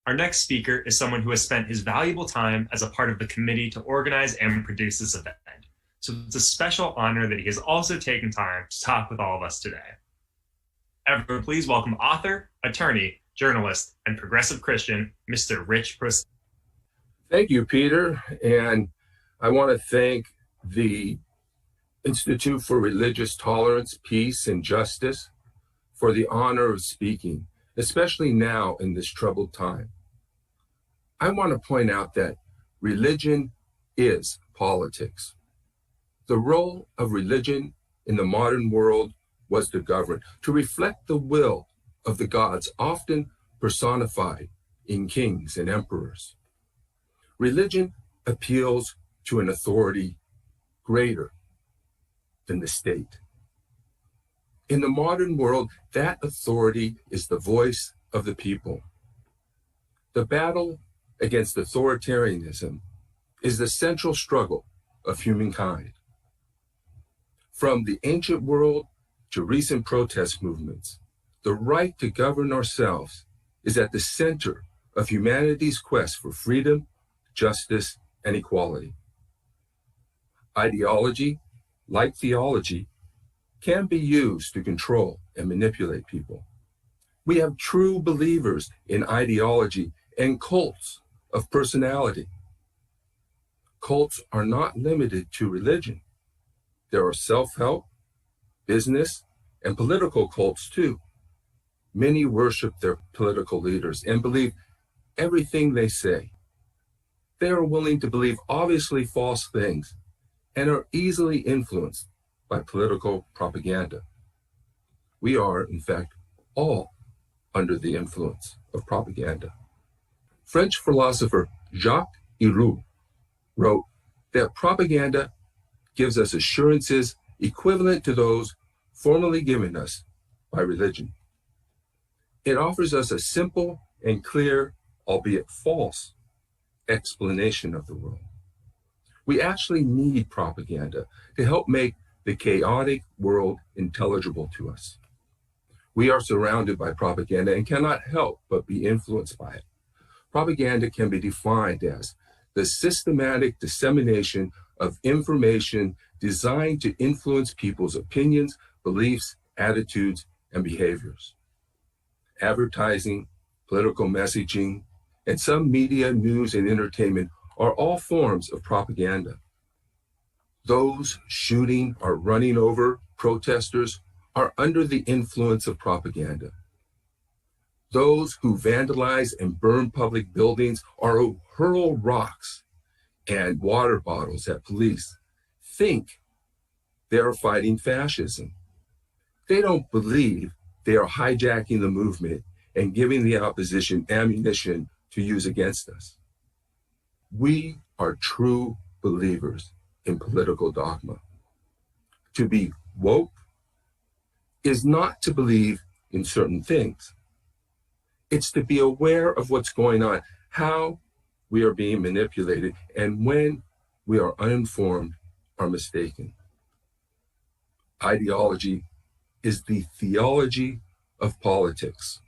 Our next speaker is someone who has spent his valuable time as a part of the committee to organize and produce this event. So it's a special honor that he has also taken time to talk with all of us today. Everyone, please welcome author, attorney, journalist, and progressive Christian, Mr. Rich Procida. Thank you, Peter. And I want to thank the Institute for Religious Tolerance, Peace, and Justice for the honor of speaking, especially now in this troubled time. I want to point out that religion is politics. The role of religion in the modern world was to govern, to reflect the will of the gods, often personified in kings and emperors. Religion appeals to an authority greater than the state. In the modern world, that authority is the voice of the people. The battle against authoritarianism is the central struggle of humankind. From the ancient world to recent protest movements, the right to govern ourselves is at the center of humanity's quest for freedom, justice, and equality. Ideology, like theology, can be used to control and manipulate people. We have true believers in ideology and cults of personality. Cults are not limited to religion. There are self-help, business, and political cults too. Many worship their political leaders and believe everything they say. They are willing to believe obviously false things and are easily influenced by political propaganda. We are, in fact, all under the influence of propaganda. French philosopher Jacques Ellul wrote that propaganda gives us assurances equivalent to those formerly given us by religion. It offers us a simple and clear, albeit false, explanation of the world. We actually need propaganda to help make the chaotic world intelligible to us. We are surrounded by propaganda and cannot help but be influenced by it. Propaganda can be defined as the systematic dissemination of information designed to influence people's opinions, beliefs, attitudes, and behaviors. Advertising, political messaging, and some media, news, and entertainment are all forms of propaganda. Those shooting or running over protesters are under the influence of propaganda. Those who vandalize and burn public buildings or who hurl rocks and water bottles at police think they are fighting fascism. They don't believe they are hijacking the movement and giving the opposition ammunition to use against us. We are true believers in political dogma. To be woke is not to believe in certain things. It's to be aware of what's going on, how we are being manipulated, and when we are uninformed or mistaken. Ideology is the theology of politics.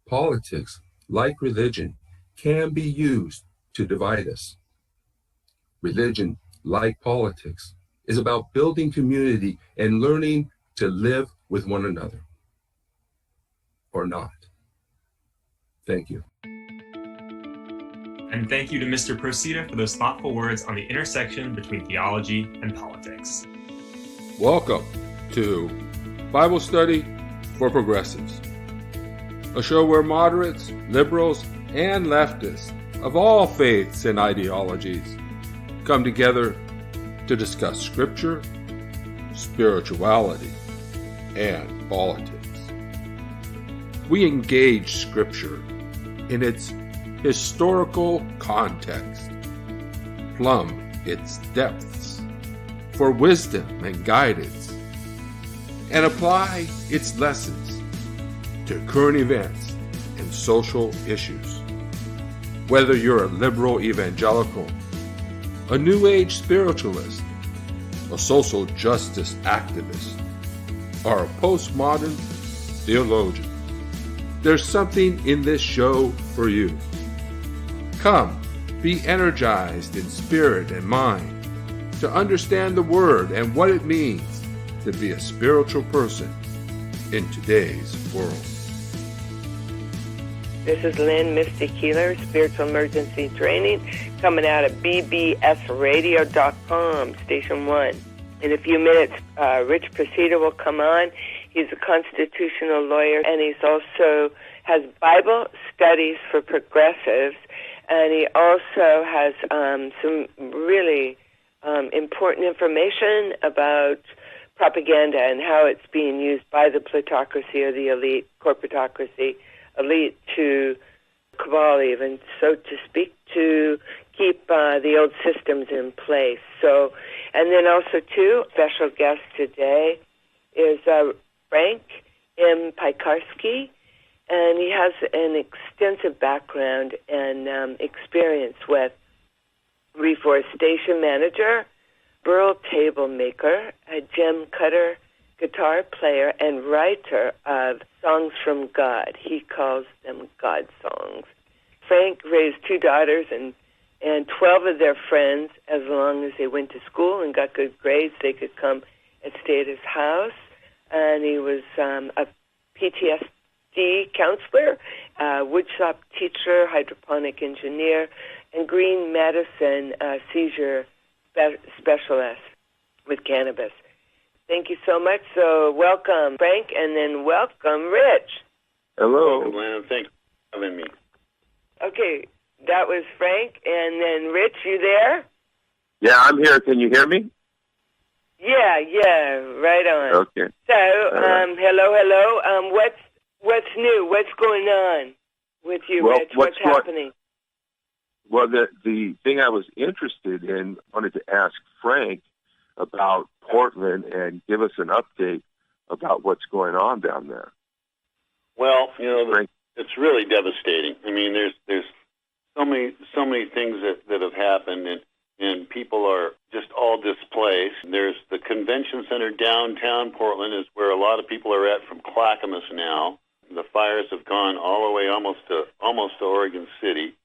Politics, like religion, can be used to divide us. Religion, like politics, is about building community and learning to live with one another. Or not. Thank you. And thank you to Mr. Procida for those thoughtful words on the intersection between theology and politics. Welcome to Bible Study for Progressives, a show where moderates, liberals, and leftists of all faiths and ideologies come together to discuss scripture, spirituality, and politics. We engage scripture in its historical context, plumb its depths for wisdom and guidance, and apply its lessons to current events and social issues. Whether you're a liberal evangelical, a New Age spiritualist, a social justice activist, or a postmodern theologian, there's something in this show for you. Come, be energized in spirit and mind to understand the Word and what it means to be a spiritual person in today's world. This is Lynn Misty Keeler, Spiritual Emergency Training, coming out of bbsradio.com, Station 1. In a few minutes, Rich Procida will come on. He's a constitutional lawyer, and he's also has Bible studies for progressives, and he also has some really important information about propaganda and how it's being used by the plutocracy or the elite, corporatocracy, elite to cabal even, so to speak, to keep the old systems in place. So, and then also, too, special guest today is Frank M. Piekarski, and he has an extensive background and experience with reforestation manager, burl table maker, a gem cutter, guitar player, and writer of songs from God. He calls them God songs. Frank raised 2 daughters and 12 of their friends. As long as they went to school and got good grades, they could come and stay at his house. And he was a PTSD counselor, woodshop teacher, hydroponic engineer, and green medicine seizure specialist with cannabis. Thank you so much. So welcome, Frank, and then welcome, Rich. Hello, Lynn. Thanks for having me. Okay, that was Frank, and then Rich, you there? Yeah, I'm here. Can you hear me? Yeah, right on. Okay. So, right. Hello. What's new? What's going on with you, Rich? What's happening? Well, the thing I was interested in, wanted to ask Frank about Portland and give us an update about what's going on down there. Well, it's really devastating. I mean, there's so many things that have happened, and people are just all displaced. There's the convention center downtown Portland is where a lot of people are at from Clackamas now. The fires have gone all the way almost to Oregon City.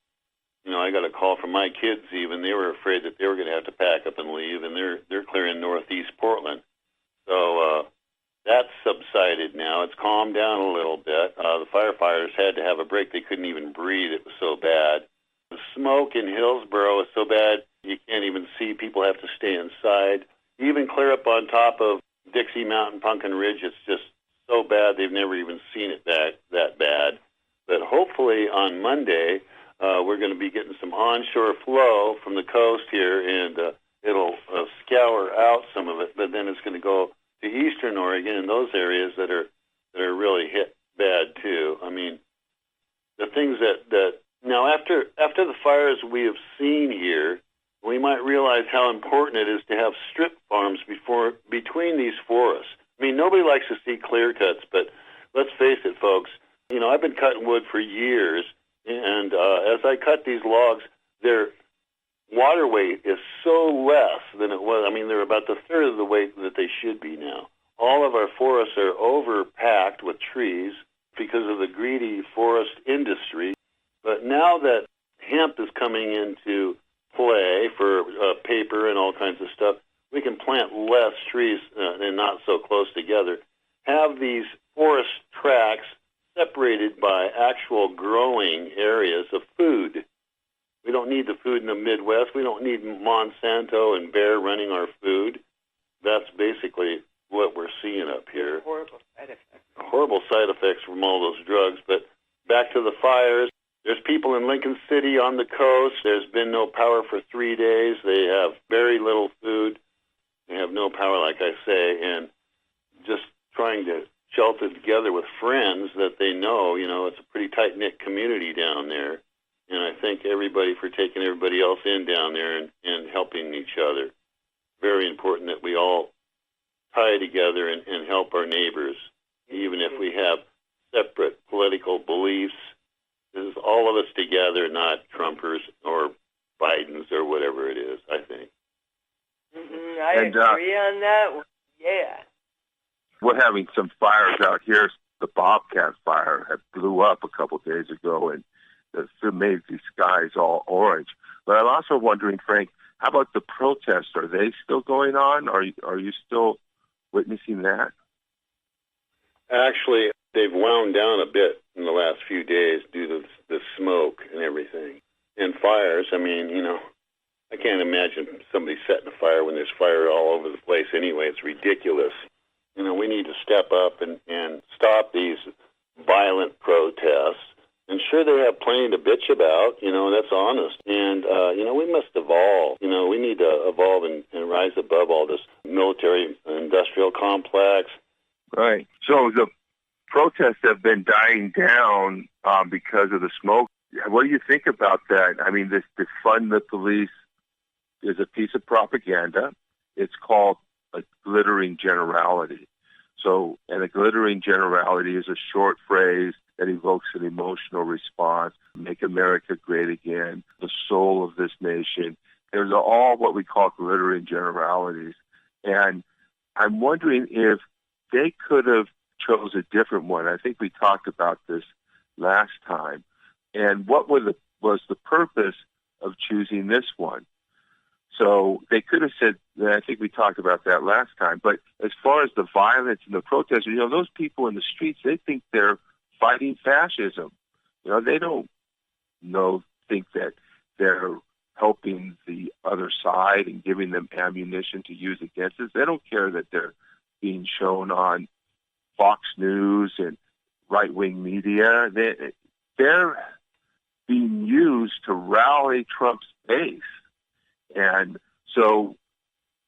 I got a call from my kids even. They were afraid that they were going to have to pack up and leave, and they're clearing northeast Portland. So that's subsided now. It's calmed down a little bit. The firefighters had to have a break. They couldn't even breathe. It was so bad. The smoke in Hillsborough is so bad you can't even see. People have to stay inside. Even clear up on top of Dixie Mountain, Pumpkin Ridge, it's just so bad they've never even seen it that bad. But hopefully on Monday, we're going to be getting some onshore flow from the coast here, and it'll scour out some of it. But then it's going to go to eastern Oregon and those areas that are really hit bad too. I mean, the things that now after the fires we have seen here, we might realize how important it is to have strip farms between these forests. I mean, nobody likes to see clear cuts, but let's face it, folks. I've been cutting wood for years, and as I cut these logs, their water weight is so less than it was. I mean, they're about the third of the weight that they should be now. All of our forests are overpacked with trees because of the greedy forest industry. But now that hemp is coming into play for paper and all kinds of stuff, we can plant less trees and not so close together. Have these forest tracts separated by actual growing areas of food. We don't need the food in the Midwest. We don't need Monsanto and Bayer running our food. That's basically what we're seeing up here. Horrible side effects. Horrible side effects from all those drugs. But back to the fires. There's people in Lincoln City on the coast. There's been no power for 3 days. They have very little food. They have no power, like I say, and just trying to shelter together with friends that they know. It's a pretty tight-knit community down there. And I thank everybody for taking everybody else in down there and helping each other. Very important that we all tie together and help our neighbors, even if we have separate political beliefs. This is all of us together, not Trumpers or Bidens or whatever it is, I think. I agree on that. Yeah. We're having some fires out here the Bobcat fire had blew up a couple days ago, and it made the skies all orange. But I'm also wondering, Frank, how about the protests? Are they still going on? Are you still witnessing that? Actually, they've wound down a bit in the last few days due to the smoke and everything. And fires, I mean, I can't imagine somebody setting a fire when there's fire all over the place anyway. It's ridiculous. We need to step up and stop these violent protests. And sure, they have plenty to bitch about, that's honest. And, we must evolve. We need to evolve and rise above all this military-industrial complex. Right. So the protests have been dying down because of the smoke. What do you think about that? I mean, this defund the police is a piece of propaganda. It's called a glittering generality. So, and a glittering generality is a short phrase that evokes an emotional response. Make America great again, the soul of this nation. There's all what we call glittering generalities. And I'm wondering if they could have chose a different one. I think we talked about this last time. And what was the purpose of choosing this one? So they could have said, I think we talked about that last time, but as far as the violence and the protests, those people in the streets, they think they're fighting fascism. They don't think that they're helping the other side and giving them ammunition to use against us. They don't care that they're being shown on Fox News and right-wing media. They're being used to rally Trump's base. And so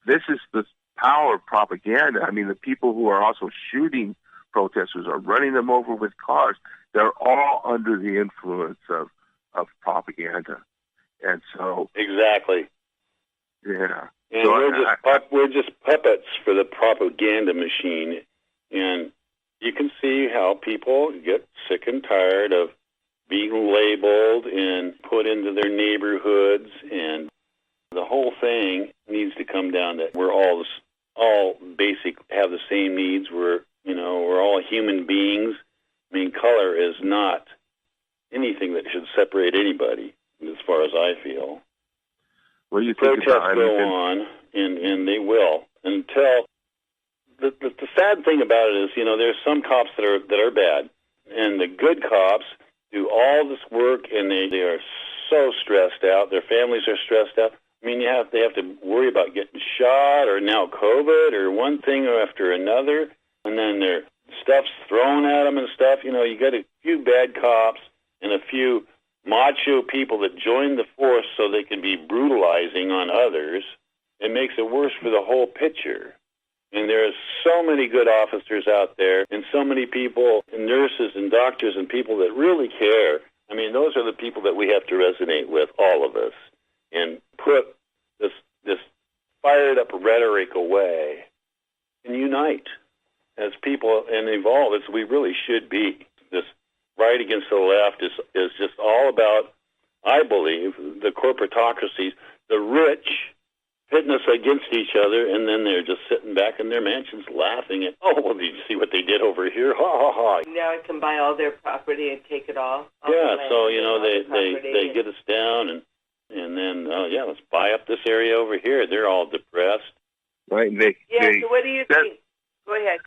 this is the power of propaganda. I mean, the people who are also shooting protesters or running them over with cars, they're all under the influence of propaganda. And so... Exactly. Yeah. And so we're just puppets for the propaganda machine. And you can see how people get sick and tired of being labeled and put into their neighborhoods, and the whole thing needs to come down that we're all basic, have the same needs. We're all human beings. I mean, color is not anything that should separate anybody, as far as I feel. What do you think protests go on, and they will until the sad thing about it is, there's some cops that are bad, and the good cops do all this work, and they are so stressed out. Their families are stressed out. I mean, they have to worry about getting shot, or now COVID, or one thing after another, and then their stuff's thrown at them and stuff. You got a few bad cops and a few macho people that join the force so they can be brutalizing on others. It makes it worse for the whole picture. And there are so many good officers out there, and so many people, and nurses and doctors and people that really care. I mean, those are the people that we have to resonate with, all of us, and put this fired up rhetoric away and unite as people and evolve as we really should be. This right against the left is just all about, I believe, the corporatocracies, the rich pitting us against each other, and then they're just sitting back in their mansions laughing at, oh, well, did you see what they did over here? Ha, ha, ha. Now I can buy all their property and take it all. Yeah, so, they get us down, and then, let's buy up this area over here. They're all depressed. Right. So what do you think? Go ahead.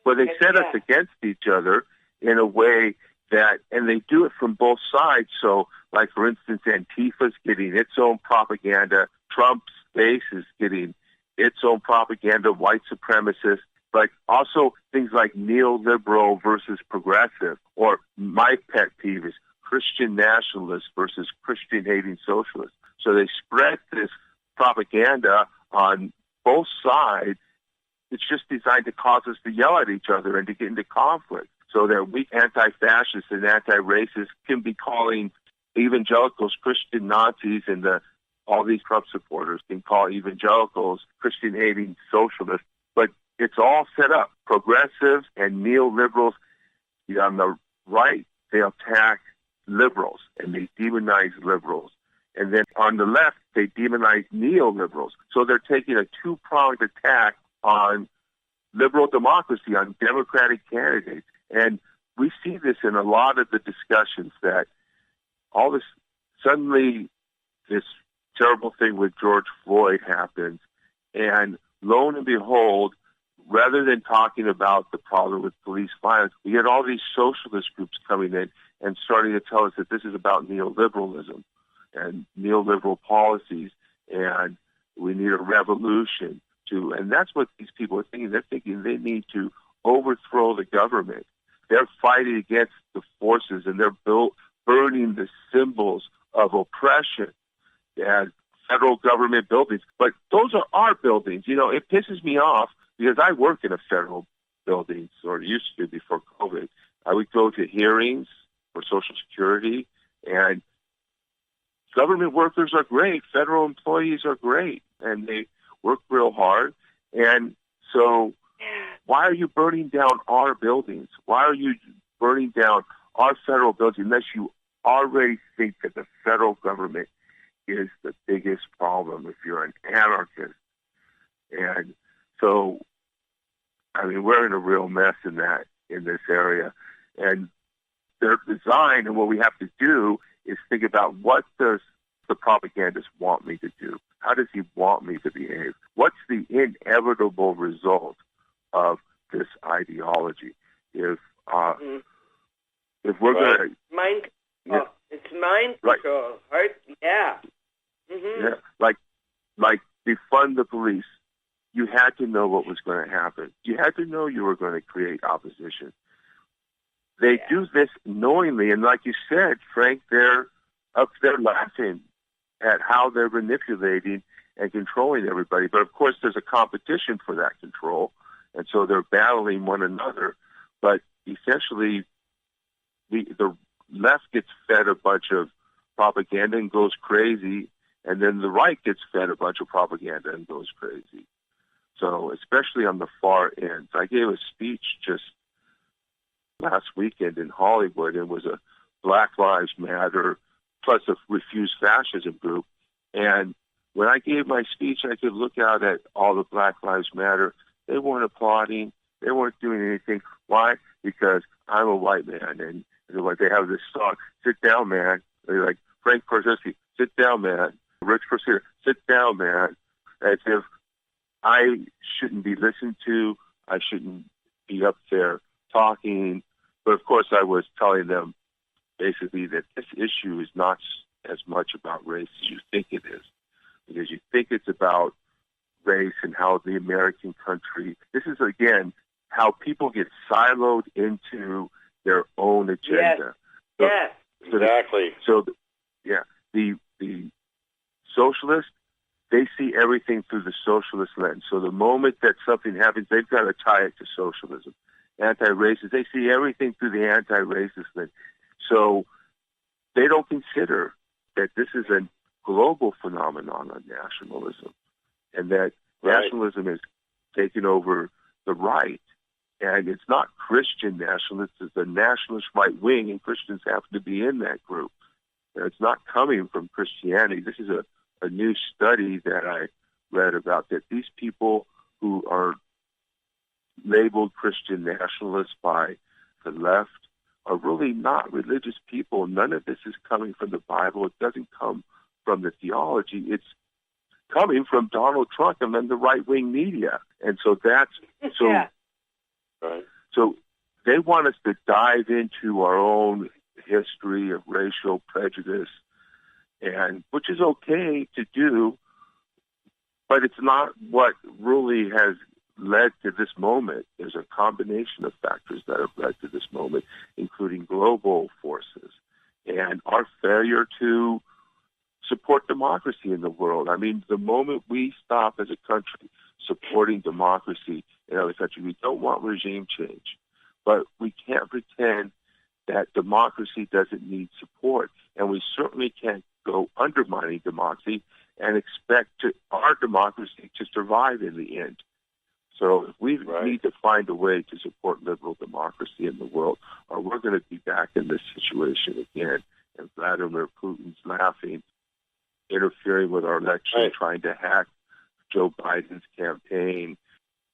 Well, they set us against each other in a way that, and they do it from both sides. So, like, for instance, Antifa's getting its own propaganda. Trump's base is getting its own propaganda, white supremacists, but also things like neoliberal versus progressive, or my pet peeve is Christian nationalists versus Christian-hating socialists. So they spread this propaganda on both sides. It's just designed to cause us to yell at each other and to get into conflict, so that we anti-fascists and anti-racists can be calling evangelicals Christian Nazis, and all these Trump supporters can call evangelicals Christian-hating socialists. But it's all set up. Progressives and neoliberals on the right, they attack liberals and they demonize liberals. And then on the left, they demonize neoliberals. So they're taking a two-pronged attack on liberal democracy, on Democratic candidates. And we see this in a lot of the discussions that all this, suddenly this terrible thing with George Floyd happens, and lo and behold, rather than talking about the problem with police violence, we get all these socialist groups coming in and starting to tell us that this is about neoliberalism and neoliberal policies, and we need a revolution to, and that's what these people are thinking. They're thinking they need to overthrow the government. They're fighting against the forces, and they're burning the symbols of oppression and federal government buildings. But those are our buildings. You know, it pisses me off because I work in a federal building, or used to before COVID. I would go to hearings for Social Security, and government workers are great. Federal employees are great, and they work real hard. And so why are you burning down our buildings? Why are you burning down our federal buildings unless you already think that the federal government is the biggest problem if you're an anarchist? And so, I mean, we're in a real mess in this area. And their design, and what we have to do is think about, what does the propagandist want me to do? How does he want me to behave? What's the inevitable result of this ideology? If we're going to it's mind control, right? Yeah. Mm-hmm. Yeah, like defund the police. You had to know what was going to happen. You had to know you were going to create opposition. They do this knowingly, and like you said, Frank, they're up there laughing at how they're manipulating and controlling everybody. But of course, there's a competition for that control, and so they're battling one another. But essentially, the left gets fed a bunch of propaganda and goes crazy, and then the right gets fed a bunch of propaganda and goes crazy. So especially on the far ends. I gave a speech just last weekend in Hollywood. It was a Black Lives Matter plus a Refuse Fascism group. And when I gave my speech, I could look out at all the Black Lives Matter. They weren't applauding. They weren't doing anything. Why? Because I'm a white man. And they have this song, "Sit down, man." They're like, Frank Korzinski, "Sit down, man." Rich Persider, "Sit down, man." As if I shouldn't be listened to. I shouldn't be up there talking. But of course, I was telling them basically that this issue is not as much about race as you think it is. Because you think it's about race and how the American country, this is again, how people get siloed into their own agenda. Yes, exactly. The socialists, they see everything through the socialist lens. So the moment that something happens, they've got to tie it to socialism. Anti-racist, they see everything through the anti-racist lens. So they don't consider that this is a global phenomenon of nationalism, and that nationalism is taking over the right. And it's not Christian nationalists, it's the nationalist right wing, and Christians happen to be in that group. And it's not coming from Christianity. This is a new study that I read about, that these people who are labeled Christian nationalists by the left are really not religious people. None of this is coming from the Bible. It doesn't come from the theology. It's coming from Donald Trump and then the right-wing media. And so that's so. Yeah. Right. So they want us to dive into our own history of racial prejudice, and which is okay to do, but it's not what really has led to this moment. There's a combination of factors that have led to this moment, including global forces and our failure to support democracy in the world. I mean, the moment we stop as a country supporting democracy in other countries, we don't want regime change, but we can't pretend that democracy doesn't need support, and we certainly can't go undermining democracy and expect our democracy to survive in the end. So we need to find a way to support liberal democracy in the world, or we're going to be back in this situation again. And Vladimir Putin's laughing, interfering with our election, trying to hack Joe Biden's campaign,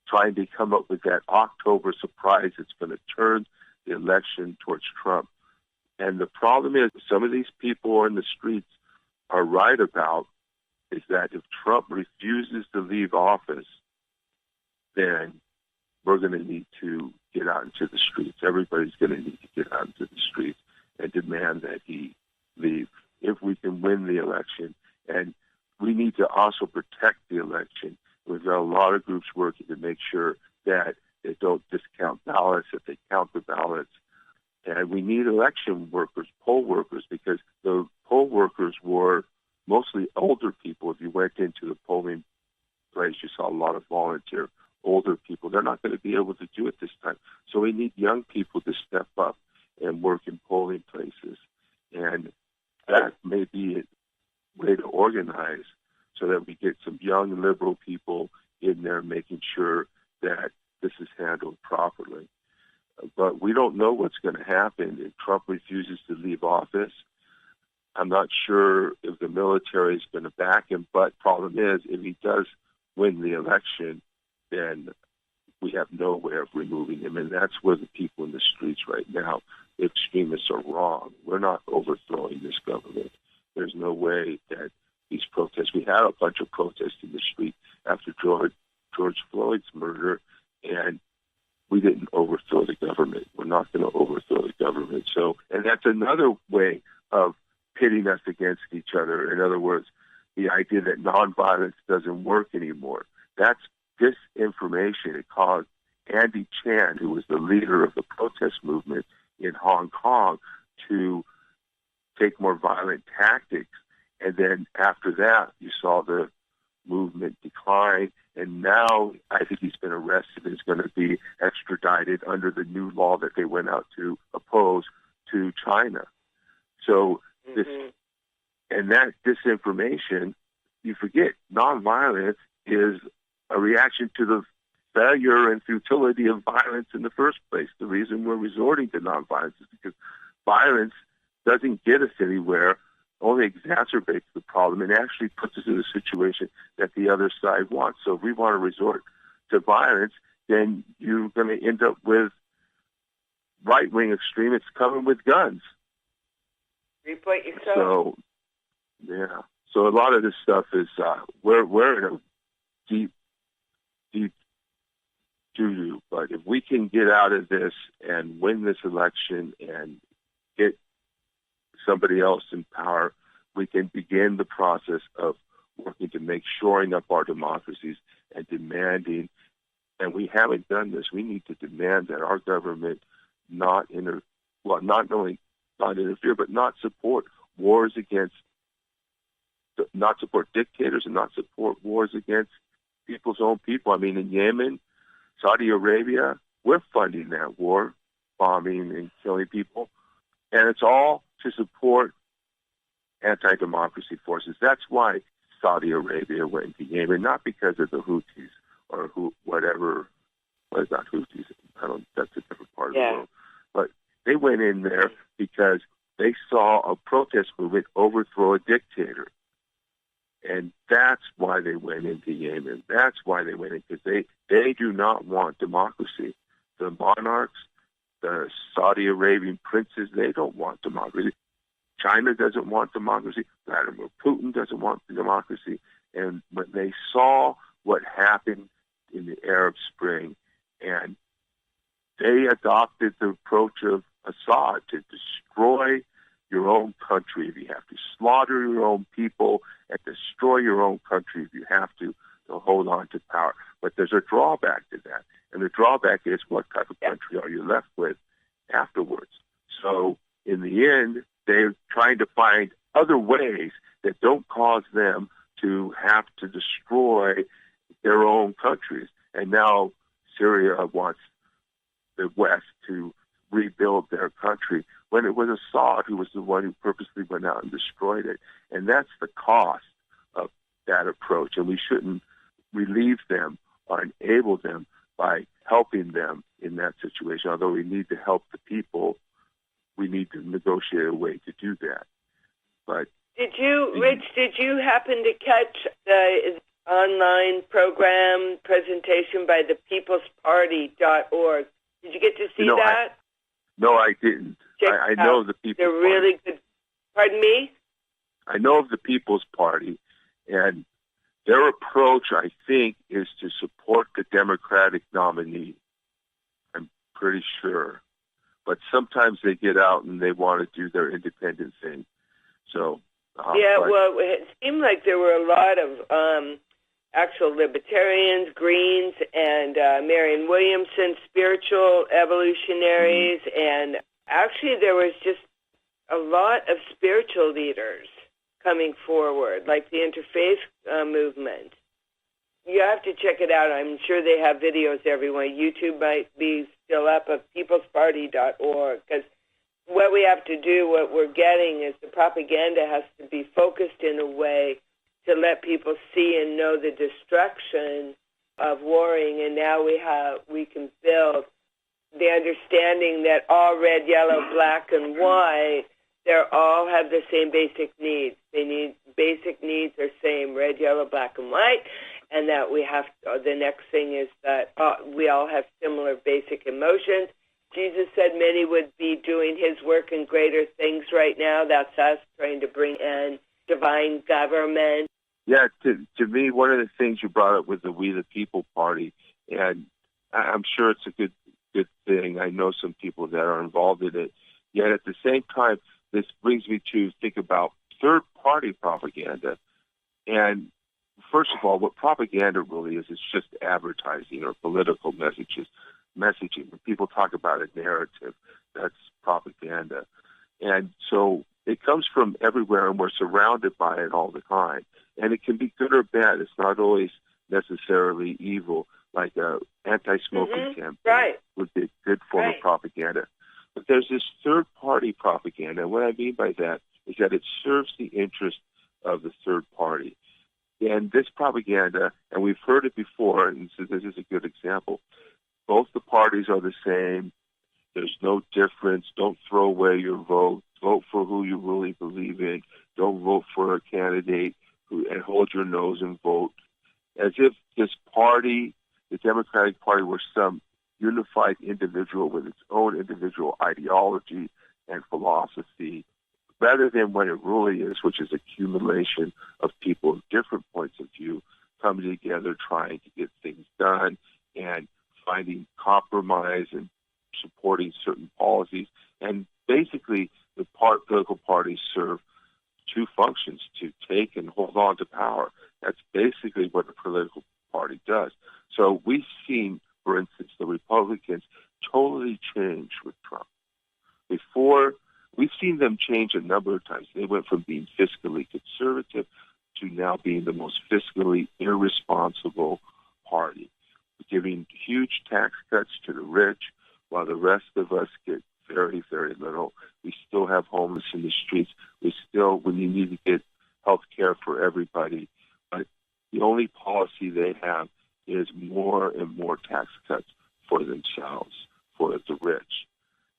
trying to come up with that October surprise that's going to turn the election towards Trump. And the problem is some of these people on the streets are right about is that if Trump refuses to leave office, then we're going to need to get out into the streets. Everybody's going to need to get out into the streets and demand that he leave if we can win the election. And we need to also protect the election. We've got a lot of groups working to make sure that they don't discount ballots, that they count the ballots. And we need election workers, poll workers, because the poll workers were mostly older people. If you went into the polling place, you saw a lot of volunteer older people. They're not going to be able to do it this time. So we need young people to step up and work in polling places. And that may be a way to organize so that we get some young liberal people in there making sure that this is handled properly. But we don't know what's going to happen if Trump refuses to leave office. I'm not sure if the military is going to back him, but problem is, if he does win the election, then we have no way of removing him. And that's where the people in the streets right now, the extremists, are wrong. We're not overthrowing this government. There's no way that these protests, we had a bunch of protests in the street after George Floyd's murder, and we didn't overthrow the government. We're not going to overthrow the government. So, and that's another way of pitting us against each other. In other words, the idea that nonviolence doesn't work anymore. That's disinformation. It caused Andy Chan, who was the leader of the protest movement in Hong Kong, to take more violent tactics. And then after that, you saw the movement decline. And now I think he's been arrested and is going to be extradited under the new law that they went out to oppose to China. So this, and that disinformation, you forget, nonviolence is a reaction to the failure and futility of violence in the first place. The reason we're resorting to nonviolence is because violence doesn't get us anywhere, only exacerbates the problem, and actually puts us in a situation that the other side wants. So if we want to resort to violence, then you're going to end up with right-wing extremists coming with guns. Report yourself. So, yeah. So a lot of this stuff is, we're in a deep doo-doo. But if we can get out of this and win this election and get somebody else in power, we can begin the process of working to make shoring up our democracies and demanding, and we haven't done this, we need to demand that our government not only not interfere, but not support wars against, not support dictators and not support wars against people's own people. I mean, in Yemen, Saudi Arabia, we're funding that war, bombing and killing people. And it's all to support anti-democracy forces. That's why Saudi Arabia went into Yemen, not because of the Houthis or whatever. Well, it's not Houthis. That's a different part of the world. But they went in there because they saw a protest movement overthrow a dictator. And that's why they went into Yemen. That's why they went in, because they do not want democracy. The monarchs, the Saudi Arabian princes, they don't want democracy. China doesn't want democracy. Vladimir Putin doesn't want democracy. And when they saw what happened in the Arab Spring, and they adopted the approach of Assad to destroy your own country if you have to, slaughter your own people, and destroy your own country if you have to hold on to power. But there's a drawback to that. And the drawback is, what type of country are you left with afterwards? So in the end, they're trying to find other ways that don't cause them to have to destroy their own countries. And now Syria wants the West to rebuild their country, when it was Assad who was the one who purposely went out and destroyed it. And that's the cost of that approach. And we shouldn't relieve them or enable them by helping them in that situation. Although we need to help the people, we need to negotiate a way to do that. But Rich, did you happen to catch the online program presentation by thepeoplesparty.org? Did you get to see that? No, I didn't. I know of the People's They're really good. Pardon me? I know of the People's Party, and their approach, I think, is to support the Democratic nominee. I'm pretty sure. But sometimes they get out and they want to do their independent thing. So, well, it seemed like there were a lot of actual libertarians, Greens, and Marianne Williamson, spiritual evolutionaries, and actually there was just a lot of spiritual leaders coming forward, like the interfaith movement. You have to check it out. I'm sure they have videos everywhere. YouTube might be still up of peoplesparty.org, because what we have to do, what we're getting, is the propaganda has to be focused in a way to let people see and know the destruction of warring, and now we can build the understanding that all red, yellow, black, and white, they all have the same basic needs. Basic needs are same, red, yellow, black, and white, and that the next thing is that we all have similar basic emotions. Jesus said many would be doing his work and greater things right now. That's us trying to bring in divine government. Yeah, to me, one of the things you brought up was the We the People Party, and I'm sure it's a good thing. I know some people that are involved in it. Yet at the same time, this brings me to think about third-party propaganda. And first of all, what propaganda really is, it's just advertising or political messaging. When people talk about a narrative, that's propaganda. And so it comes from everywhere, and we're surrounded by it all the time. And it can be good or bad. It's not always necessarily evil, like a anti-smoking campaign would be a good form of propaganda. But there's this third-party propaganda. What I mean by that is that it serves the interest of the third party. And this propaganda, and we've heard it before, and so this is a good example, both the parties are the same. There's no difference. Don't throw away your vote. Vote for who you really believe in. Don't vote for a candidate and hold your nose and vote. As if this party, the Democratic Party, were some unified individual with its own individual ideology and philosophy, rather than what it really is, which is accumulation of people with different points of view coming together, trying to get things done and finding compromise and supporting certain policies. And basically, the political parties serve two functions: to take and hold on to power. That's basically what a political party does. So we've seen, for instance, the Republicans totally change with Trump. Before, we've seen them change a number of times. They went from being fiscally conservative to now being the most fiscally irresponsible party, giving huge tax cuts to the rich, while the rest of us get very, very little. We still have homeless in the streets. When you need to get health care for everybody, but the only policy they have is more and more tax cuts for themselves, for the rich.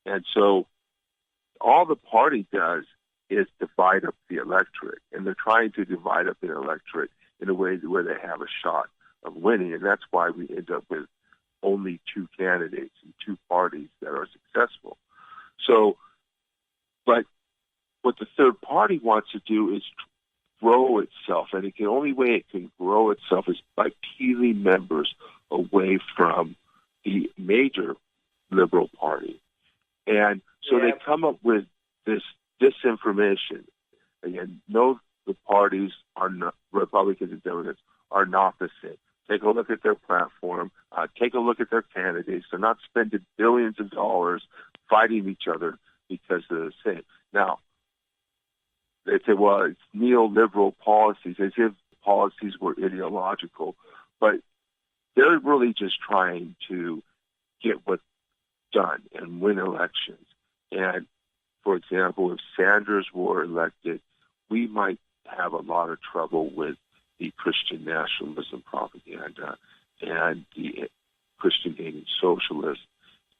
And so all the party does is divide up the electorate, and they're trying to divide up the electorate in a way where they have a shot of winning, and that's why we end up with only two candidates and two parties that are successful. So, but what the third party wants to do is grow itself, and the only way it can grow itself is by peeling members away from the major liberal party. And so they come up with this disinformation. Again, no, the parties are not, Republicans and Democrats are not the same. Take a look at their platform. Take a look at their candidates. They're not spending billions of dollars fighting each other because they're the same. Now, they say, well, it's neoliberal policies, as if policies were ideological. But they're really just trying to get what's done and win elections. And, for example, if Sanders were elected, we might have a lot of trouble with the Christian nationalism propaganda and the Christian hating socialists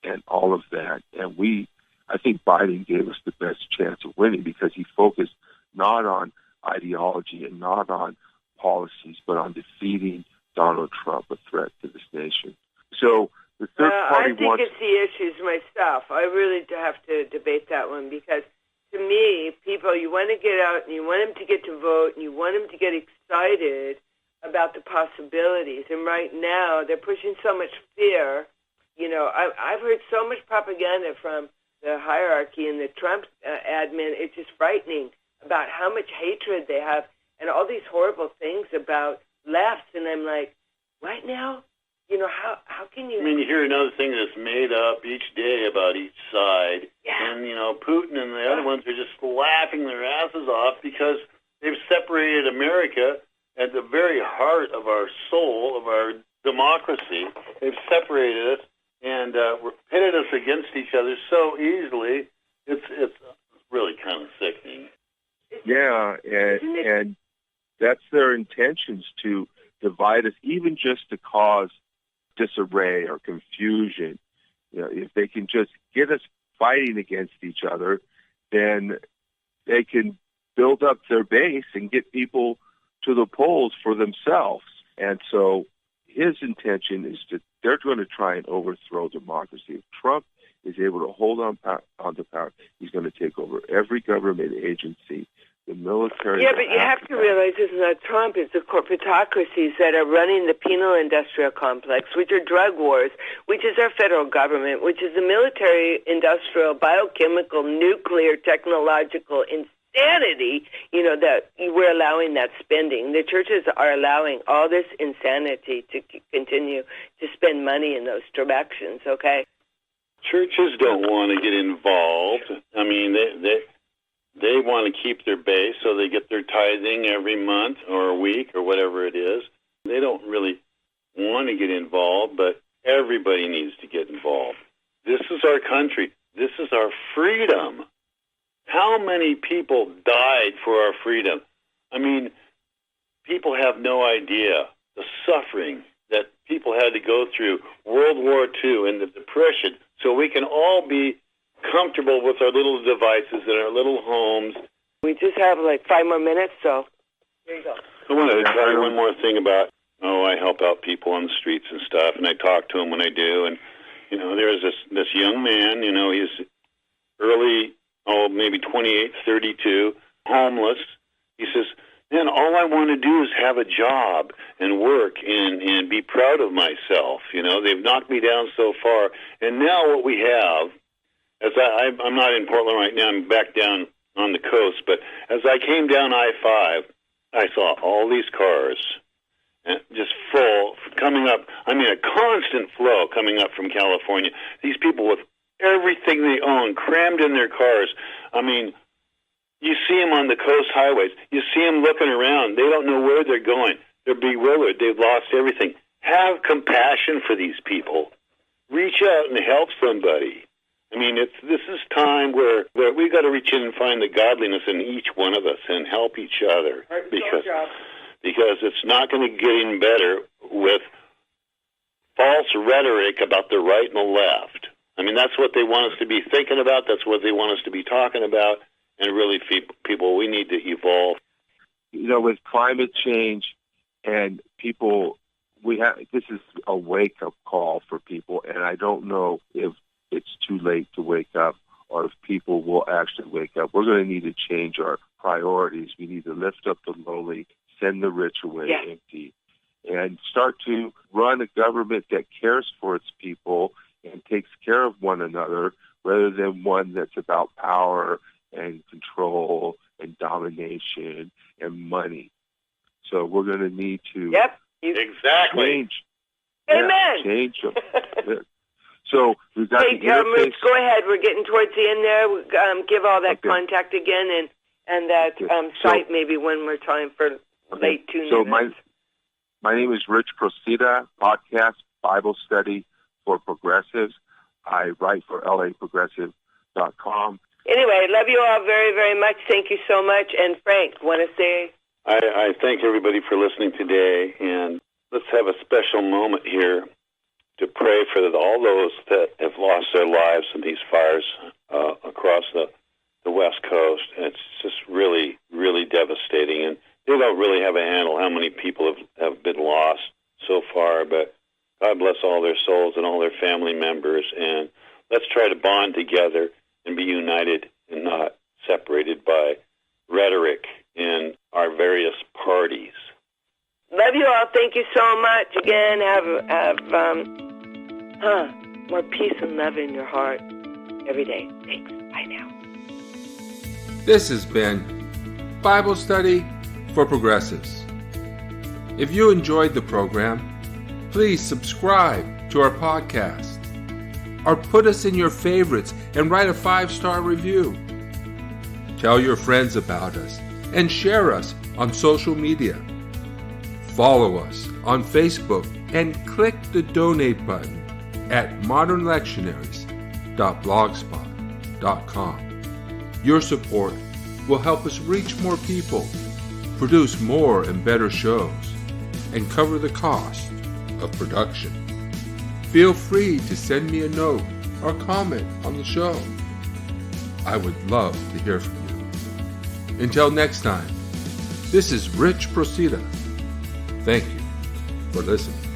and all of that. And I think Biden gave us the best chance of winning because he focused not on ideology and not on policies, but on defeating Donald Trump, a threat to this nation. So The third party I think it's the issues myself. I really have to debate that one because, to me, people, you want to get out and you want them to get to vote and you want them to get excited about the possibilities. And right now, they're pushing so much fear. You know, I've heard so much propaganda from the hierarchy and the Trump admin. It's just frightening about how much hatred they have and all these horrible things about lefts. And I'm like, what now? You know, how can you... I mean, you hear another thing that's made up each day about each side. Yeah. And, you know, Putin and the other ones are just laughing their asses off because they've separated America at the very heart of our soul, of our democracy. They've separated us and pitted us against each other so easily. It's really kind of sickening. Yeah, and that's their intentions, to divide us, even just to cause disarray or confusion. You know, if they can just get us fighting against each other, then they can build up their base and get people to the polls for themselves. And so his intention is they're going to try and overthrow democracy. If Trump is able to hold on to power, he's going to take over every government agency, the military. Yeah, but you have to realize it's not Trump, it's the corporatocracies that are running the penal industrial complex, which are drug wars, which is our federal government, which is the military, industrial, biochemical, nuclear, technological insanity, you know, that we're allowing that spending. The churches are allowing all this insanity to continue to spend money in those directions, okay? Churches don't want to get involved. I mean, they want to keep their base, so they get their tithing every month or a week or whatever it is. They don't really want to get involved, but everybody needs to get involved. This is our country. This is our freedom. How many people died for our freedom? I mean, people have no idea the suffering that people had to go through, World War II and the Depression, so we can all be comfortable with our little devices in our little homes. We just have like 5 more minutes, so here you go. I want to tell you one more thing about, I help out people on the streets and stuff, and I talk to them when I do, and, you know, there's this young man, you know, he's early, maybe 28, 32, homeless. He says, man, all I want to do is have a job and work and be proud of myself. You know, they've knocked me down so far, and now what we have, as I'm not in Portland right now, I'm back down on the coast, but as I came down I-5, I saw all these cars just full, coming up, I mean a constant flow coming up from California. These people with everything they own crammed in their cars. I mean, you see them on the coast highways. You see them looking around. They don't know where they're going. They're bewildered. They've lost everything. Have compassion for these people. Reach out and help somebody. I mean, this is time where we've got to reach in and find the godliness in each one of us and help each other, because it's not going to get any better with false rhetoric about the right and the left. I mean, that's what they want us to be thinking about. That's what they want us to be talking about. And really, people, we need to evolve. You know, with climate change and people, this is a wake-up call for people, and I don't know if it's too late to wake up or if people will actually wake up. We're going to need to change our priorities. We need to lift up the lowly, send the rich away empty, and start to run a government that cares for its people and takes care of one another, rather than one that's about power and control and domination and money. So we're going to need to exactly change. Amen. Yeah, change them. So we've got the interface. Rich, go ahead. We're getting towards the end there. Give all that contact again and that site maybe when we're time for late 2 minutes. So my name is Rich Procida, podcast Bible study for progressives. I write for laprogressive.com. Anyway, love you all very, very much. Thank you so much. And Frank, want to say? I thank everybody for listening today, and let's have a special moment here to pray for all those that have lost their lives in these fires across the West Coast. It's just really, really devastating, and they don't really have a handle how many people have been lost so far, but God bless bless all their souls and all their family members, and let's try to bond together and be united and not separated by rhetoric in our various parties. Love you all. Thank you so much. Again, have more peace and love in your heart every day. Thanks. Bye now. This has been Bible Study for Progressives. If you enjoyed the program, please subscribe to our podcast or put us in your favorites and write a 5-star review. Tell your friends about us and share us on social media. Follow us on Facebook and click the donate button at modernlectionaries.blogspot.com. Your support will help us reach more people, produce more and better shows, and cover the cost of production. Feel free to send me a note or comment on the show. I would love to hear from you. Until next time, this is Rich Procida. Thank you for listening.